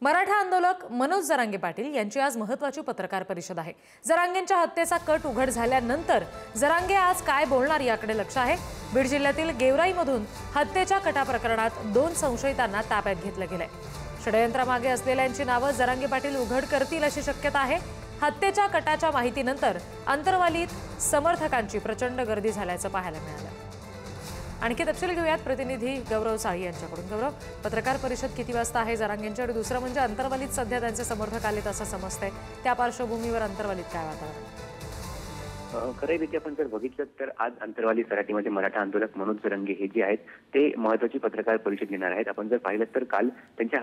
मराठा आंदोलक मनोज जरांगे पाटील यांची आज महत्त्वाची पत्रकार परिषद आहे। जरांगेंच्या हत्येचा कट उघड झाल्यानंतर जरांगे आज काय बोलणार याकडे लक्ष आहे। बीड जिल्ह्यातील गेवराईमधून हत्येच्या कटा प्रकरणात 2 संशयितांना ताब्यात घेतलं गेलंय। षडयंत्रामागे असलेल्यांची नावं जरांगे पाटील उघड करतील अशी शक्यता आहे। हत्येच्या कटाच्या माहितीनंतर अंतरवालीत समर्थकांची प्रचंड गर्दी झाल्याचं पाहायला मिळालं। आणखी तपशील घेऊयात प्रतिनिधी गौरव साळी यांच्याकडून। गौरव, पत्रकार परिषद किती वाजता आहे जरांगेंची? आणि दुसरं म्हणजे अंतरवालीत सध्या त्यांचे समर्थक आलेत असं समजतंय, त्या पार्श्वभूमीवर अंतरवालीत काय वातावरण? खऱ्या आपण जर बघितलं तर आज अंतरवाली सराटीमध्ये मराठा आंदोलक मनोज जरांगे हे जे आहेत ते महत्त्वाची पत्रकार परिषद घेणार आहेत। आपण जर पाहिलं तर काल त्यांच्या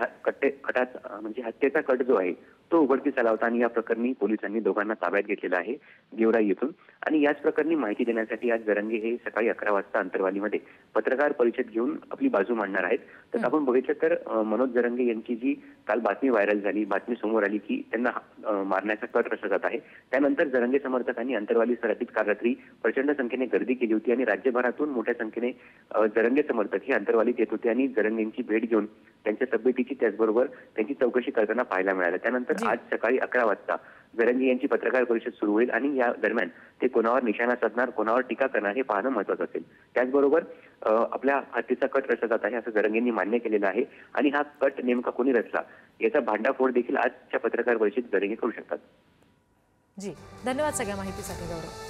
कटात म्हणजे हत्येचा कट जो आहे तो उघडकीस आला होता आणि या प्रकरणी पोलिसांनी दोघांना ताब्यात घेतलेला आहे गेवराई येथून। आणि याच प्रकरणी माहिती देण्यासाठी आज जरांगे हे सकाळी 11 वाजता अंतरवालीमध्ये पत्रकार परिषद घेऊन आपली बाजू मांडणार आहेत। तर आपण बघितलं तर मनोज जरांगे यांची जी काल बातमी व्हायरल झाली, बातमी समोर आली की त्यांना मारण्याचा कट रचला जात आहे, त्यानंतर जरांगे समर्थकांनी अंतरवाली सराटीत काल रात्री प्रचंड संख्येने गर्दी केली होती आणि राज्यभरातून मोठ्या संख्येने जरांगे समर्थक हे अंतरवालीत येत होते आणि जरांगेंची भेट घेऊन त्यांच्या तब्येतीची त्याचबरोबर त्यांची चौकशी करताना पाहायला मिळालं। त्यानंतर आज सकाळी 11 वाजता जरांगे यांची पत्रकार परिषद सुरू होईल आणि या दरम्यान ते कोणावर निशाणा साधणार, कोणावर टीका करणार हे पाहणं महत्त्वाचं असेल। त्याचबरोबर आपल्या हत्येचा कट रचला जात आहे असं जरांगेंनी मान्य केलेलं आहे आणि हा कट नेमका कोणी रचला याचा भांडाफोड देखील आजच्या पत्रकार परिषदेत जरांगे करू शकतात। जी, धन्यवाद सगळ्या माहितीसाठी गौरव।